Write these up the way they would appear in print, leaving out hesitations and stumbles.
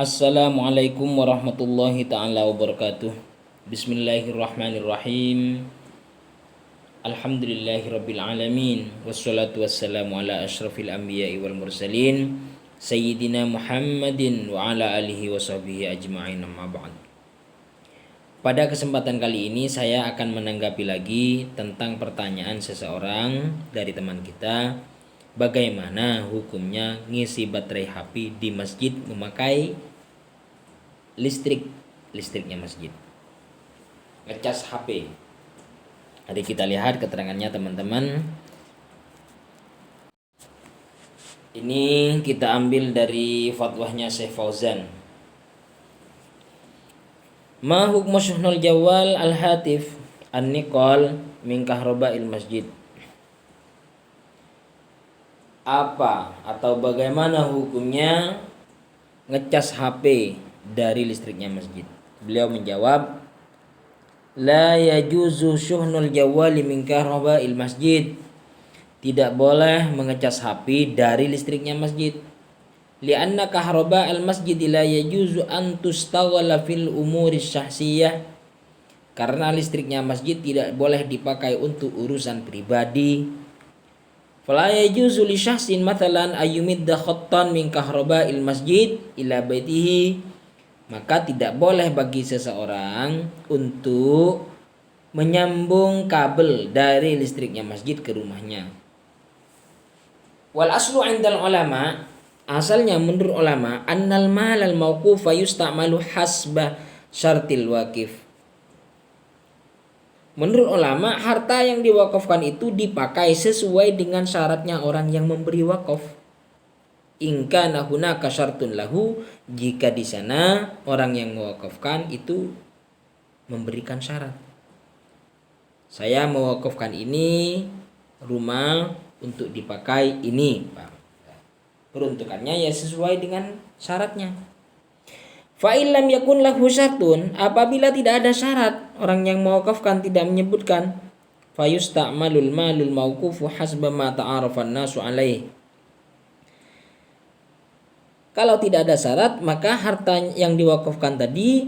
Assalamualaikum warahmatullahi ta'ala wabarakatuh. Bismillahirrahmanirrahim. Alhamdulillahi rabbil alamin. Wassalatu wassalamu ala ashrafil anbiya'i wal mursalin Sayyidina Muhammadin wa ala alihi wa sahbihi ajma'in, amma ba'd. Pada kesempatan kali ini saya akan menanggapi lagi tentang pertanyaan seseorang dari teman kita. Bagaimana hukumnya ngisi baterai HP di masjid memakai listriknya masjid, ngecas HP. Mari kita lihat keterangannya teman-teman. Ini kita ambil dari fatwanya Syekh Fauzan. Ma hukmu syuhnul jawal al-hatif an-niqal min kahraba'il masjid. Apa atau bagaimana hukumnya ngecas HP dari listriknya masjid? Beliau menjawab, la yajuzu syuhnul jawali min kahraba'il masjid. Tidak boleh mengecas HP dari listriknya masjid. Lianna kahraba'al masjid la yajuzu an tustaghala fil umuri syahsiyah. Karena listriknya masjid tidak boleh dipakai untuk urusan pribadi. Fala yajuzu li syahsin mathalan ayyumidda khattan min kahraba'il masjid ila baitihi. Maka tidak boleh bagi seseorang untuk menyambung kabel dari listriknya masjid ke rumahnya. Wal aslu 'indal ulama, asalnya menurut ulama, annal malal mauqufa yusta'malu hasba syartil waqif. Menurut ulama, harta yang diwakafkan itu dipakai sesuai dengan syaratnya orang yang memberi wakaf. In kana hunaka syartun lahu, jika di sana orang yang mewakafkan itu memberikan syarat. Saya mewakafkan ini rumah untuk dipakai ini, Pak. Peruntukannya ya sesuai dengan syaratnya. Fa illam yakun lahu syartun, apabila tidak ada syarat, orang yang mewakafkan tidak menyebutkan, fa yusta'malul malul mauqufu hasba ma ta'arafa an-nasu alaih. Kalau tidak ada syarat, maka harta yang diwakafkan tadi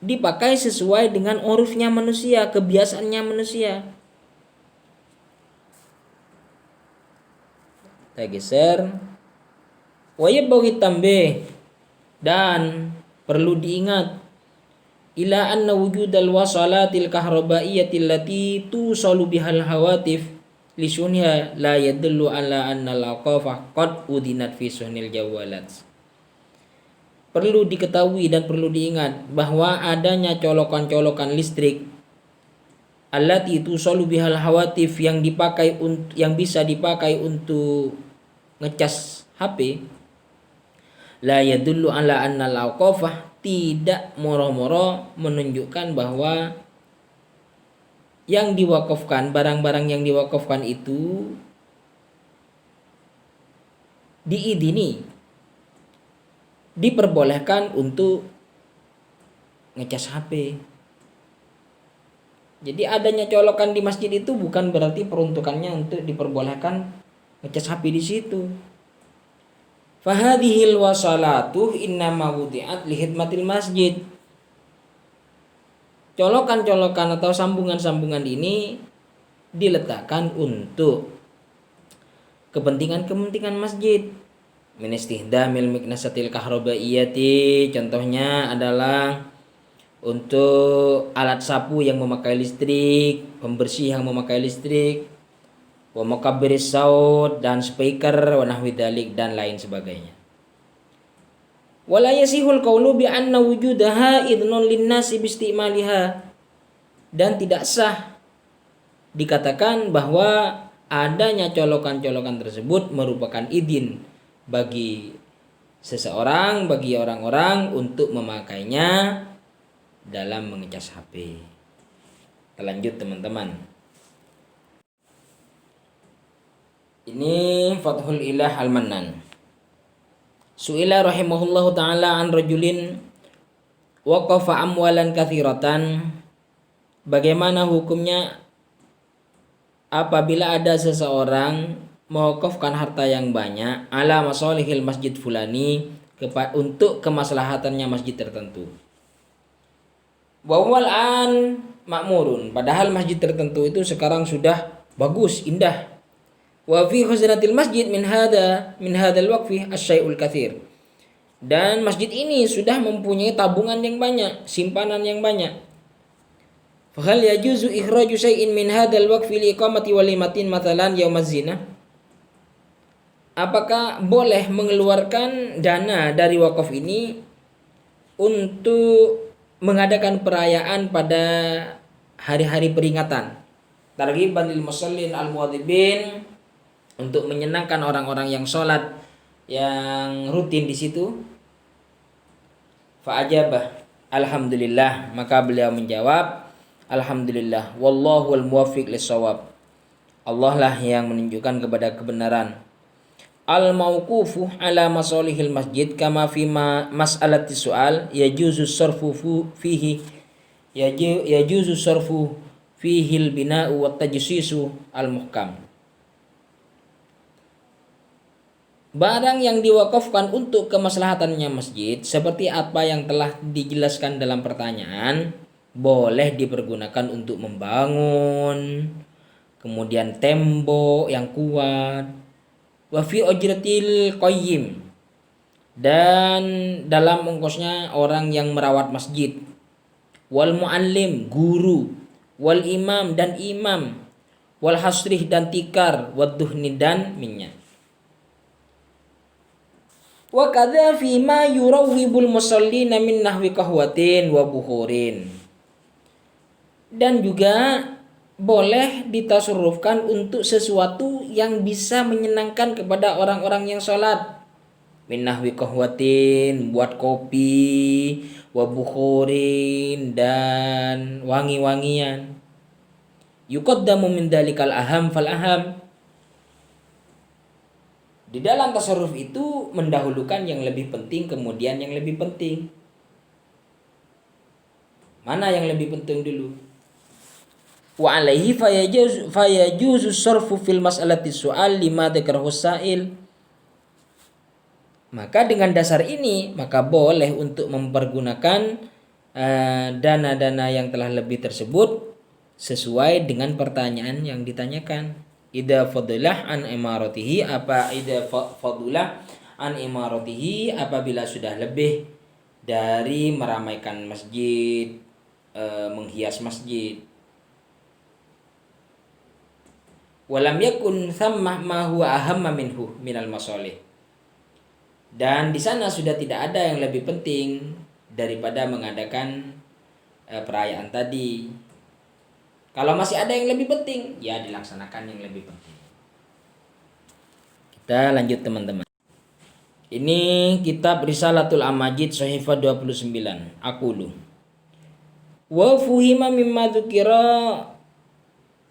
dipakai sesuai dengan urufnya manusia, kebiasaannya manusia. Kita geser. Wa yabghi tambih, dan perlu diingat, ila anna wujudal wasalatil kahrabaiyati allati tusalu bihal hawatif li sunha la yadullu ala anna al-awqafa qad udinat fi suhnil jawalat. Perlu diketahui dan perlu diingat bahwa adanya colokan-colokan listrik allati tusalu bihal hawatif yang bisa dipakai untuk ngecas HP, la yadullu ala annal awqafah, tidak moro-moro menunjukkan bahwa yang diwakafkan, barang-barang yang diwakafkan itu diidini, diperbolehkan untuk ngecas HP. Jadi adanya colokan di masjid itu bukan berarti peruntukannya untuk diperbolehkan ngecas HP di situ. Fahadhil wasalatu innama wudi'at li khidmatil masjid. Colokan-colokan atau sambungan-sambungan ini diletakkan untuk kepentingan-kepentingan masjid. Min istihdamil miknasatil kahrabaiyati, contohnya adalah untuk alat sapu yang memakai listrik, pembersih yang memakai listrik, wa mukabbiris saut, dan speaker, wa nahwi dzalik, dan lain sebagainya. Wala yasihul qawlu bi anna wujudaha idnun linnasi bistimaliha, dan tidak sah dikatakan bahwa adanya colokan-colokan tersebut merupakan izin bagi seseorang, bagi orang-orang untuk memakainya dalam mengecas HP. Kita lanjut teman-teman. Ini Fathul Ilah Al-Mannan. Su'ila rahimahullahu ta'ala an rajulin waqafa amwalan kathiratan. Bagaimana hukumnya apabila ada seseorang mewakafkan harta yang banyak ala masalihil masjid fulani, untuk kemaslahatannya masjid tertentu. Wa huwal an makmurun, padahal masjid tertentu itu sekarang sudah bagus, indah. Wa fi khazanatil masjid min hadzal waqfi asyai'ul katsir. Dan masjid ini sudah mempunyai tabungan yang banyak, simpanan yang banyak. Fa hal yajuzu ikhraju syai'in min hadzal waqfi li iqamati walimatin mathalan yaumaz zina? Apakah boleh mengeluarkan dana dari wakaf ini untuk mengadakan perayaan pada hari-hari peringatan? Targhiban lil musallin al muwadzibin, untuk menyenangkan orang-orang yang sholat yang rutin di situ. Fa ajabah, alhamdulillah, maka beliau menjawab, alhamdulillah, wallahu al muwaffiq lis-shawab. Allah lah yang menunjukkan kepada kebenaran. Al mauqufu ala masalihil masjid kama fi mas'alati su'al yajuzu sarfu fihi yajuzu sarfu fihi al bina'u wat tajsisu al muhkam. Barang yang diwakafkan untuk kemaslahatannya masjid seperti apa yang telah dijelaskan dalam pertanyaan, boleh dipergunakan untuk membangun, kemudian tembok yang kuat, wa fi ujratil qayyim, dan dalam ongkosnya orang yang merawat masjid, wal muallim, guru, wal imam, dan imam, wal hasrih, dan tikar, wad duhni, dan minyak. Wa kadza fi ma yurawwibul musallina min nahwi kahwatin wa buhurin. Dan juga boleh ditasarrufkan untuk sesuatu yang bisa menyenangkan kepada orang-orang yang sholat. Min nahwi kahwatin, buat kopi, wa bukhurin, dan wangi-wangian. Yuqaddamu min dalikal aham fal aham. Di dalam tasarruf itu mendahulukan yang lebih penting, kemudian yang lebih penting. Mana yang lebih penting dulu? Wa alaihi fayajuzu sarfu fil mas'alati su'al lima dzakarahu sa'il. Maka dengan dasar ini, maka boleh untuk mempergunakan dana-dana yang telah lebih tersebut sesuai dengan pertanyaan yang ditanyakan. Idza fadilah an imaratihi, apabila sudah lebih dari meramaikan masjid, menghias masjid. Walam yakun thamma ma huwa ahamma minhu minal masalih. Dan di sana sudah tidak ada yang lebih penting daripada mengadakan perayaan tadi. Kalau masih ada yang lebih penting, ya dilaksanakan yang lebih penting. Kita lanjut teman-teman. Ini kitab Risalatul Amajid Sahifah 29. Aqulu wa fuhima mimma dzukira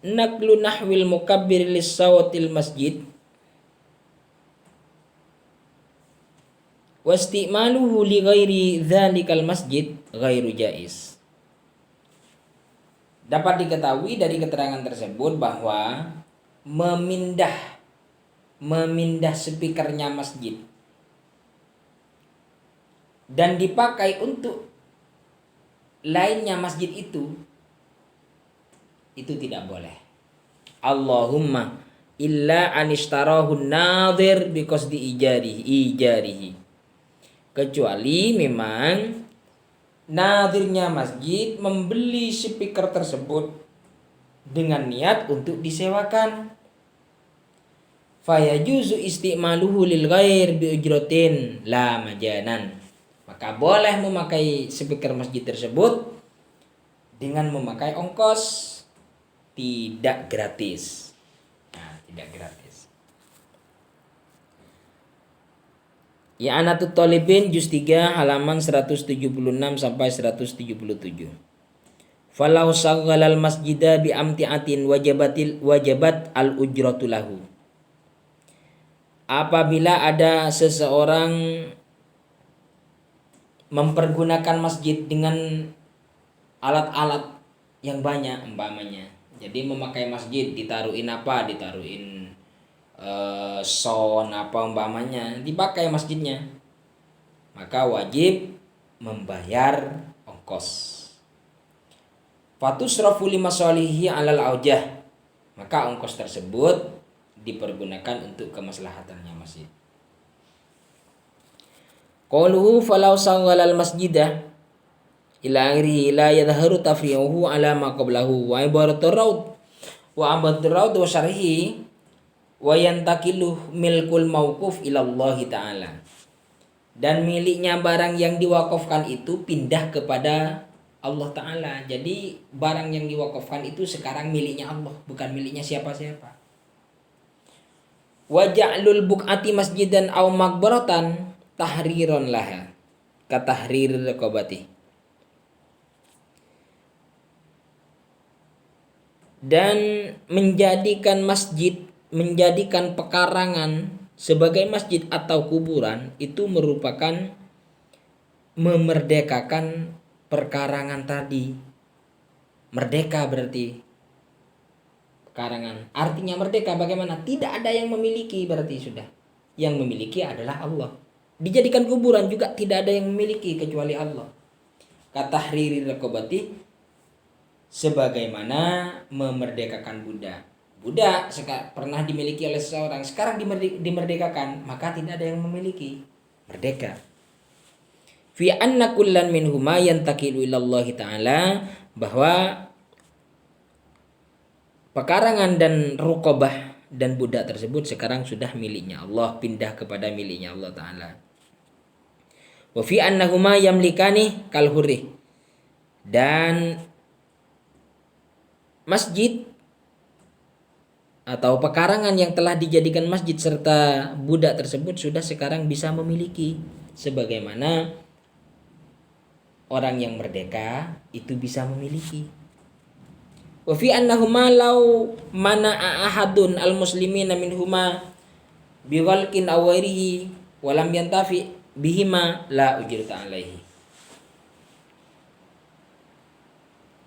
naqlu nahwil mukabbir lis-sawatil masjid wa istimaluhu li ghairi dzalikal masjid ghairu jaiz. Dapat diketahui dari keterangan tersebut bahwa memindah speakernya masjid dan dipakai untuk lainnya masjid itu tidak boleh. Allahumma illa anishtarahu nadhir biqasdi ijarihi. Kecuali memang nadhirnya masjid membeli speaker tersebut dengan niat untuk disewakan. Fayajuzu istimaluhu lil ghair bi ujratin la majanan. Maka boleh memakai speaker masjid tersebut dengan memakai ongkos, tidak gratis. Nah, tidak gratis. I'anatut Thalibin juz 3 halaman 176 sampai 177. Falau saghalal masjida bi amtiatin wajabat al ujratu lahu. Apabila ada seseorang mempergunakan masjid dengan alat-alat yang banyak umpamanya. Jadi memakai masjid ditaruhin sound apa umpamanya, dipakai masjidnya. maka wajib membayar ongkos. Fatusrafu limasalihi 'alal aujah, maka ongkos tersebut dipergunakan untuk kemaslahatannya masjid. Qauluhu falau sawwalal masjidah ila akhirih la yadhharu tafri'uhu 'ala ma qablahu wa ibaratur raud wa syarhi wa yantakilu milkul mauquf ila Allah taala. Dan miliknya barang yang diwakafkan itu pindah kepada Allah Ta'ala. Jadi barang yang diwakafkan itu sekarang miliknya Allah, bukan miliknya siapa-siapa. Wa ja'lul buq'ati masjidan aw maqbaratan tahriron laha katahrir raqabati. Dan menjadikan masjid, menjadikan pekarangan sebagai masjid atau kuburan itu merupakan memerdekakan perkarangan tadi. Merdeka berarti pekarangan. Artinya merdeka bagaimana? Tidak ada yang memiliki, berarti sudah. Yang memiliki adalah Allah. Dijadikan kuburan juga tidak ada yang memiliki kecuali Allah. Katahrir raqabati, sebagaimana memerdekakan budak. Budak pernah dimiliki oleh seseorang, sekarang dimerdekakan, maka tidak ada yang memiliki, merdeka. Fi anna kullan minhuma yantakilu ila Allah Ta'ala, bahwa pekarangan dan ruqabah dan budak tersebut sekarang sudah miliknya Allah, pindah kepada miliknya Allah Ta'ala. Wa fi annahuma yamlikani kal hurri, dan masjid atau pekarangan yang telah dijadikan masjid serta budak tersebut sudah sekarang bisa memiliki, sebagaimana orang yang merdeka itu bisa memiliki. Wa fi annahuma law mana'a ahadun al-muslimina minhuma bighalqin aw ghairihi wa lam yantafi bihima la ujrata alaihi.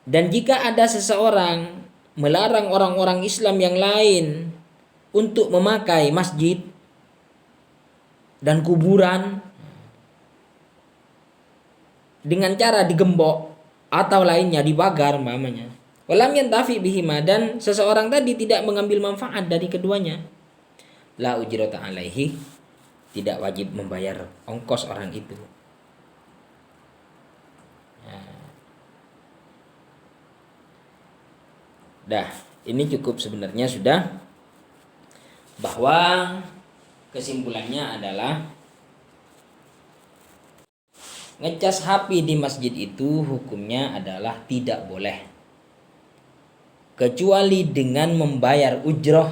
Dan jika ada seseorang melarang orang-orang Islam yang lain untuk memakai masjid dan kuburan dengan cara digembok atau lainnya, dibagar umpamanya, walam yantafi bihima, dan seseorang tadi tidak mengambil manfaat dari keduanya, la ujrata alaihi, tidak wajib membayar ongkos orang itu. Dah, ini cukup sebenarnya sudah, bahwa kesimpulannya adalah ngecas HP di masjid itu hukumnya adalah tidak boleh, kecuali dengan membayar ujroh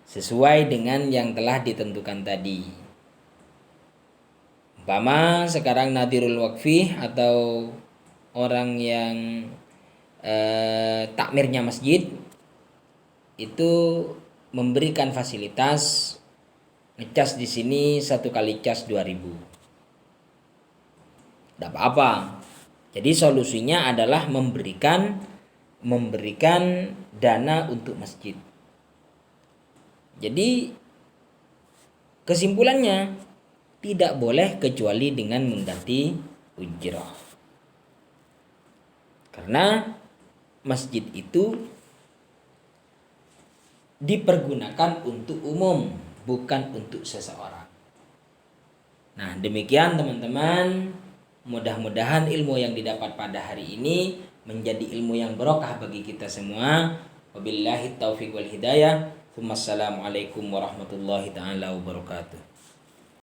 sesuai dengan yang telah ditentukan tadi. Umpama sekarang nadirul wakfi atau orang yang takmirnya masjid itu memberikan fasilitas ngecas di sini 1 kali cas 2.000. Tidak apa-apa. Jadi solusinya adalah memberikan dana untuk masjid. Jadi kesimpulannya tidak boleh kecuali dengan mengganti ujrah. Karena masjid itu dipergunakan untuk umum, bukan untuk seseorang. Nah, demikian teman-teman. Mudah-mudahan ilmu yang didapat pada hari ini menjadi ilmu yang barokah bagi kita semua. Wabillahi taufiq wal hidayah. Wassalamualaikum warahmatullahi taala wabarakatuh.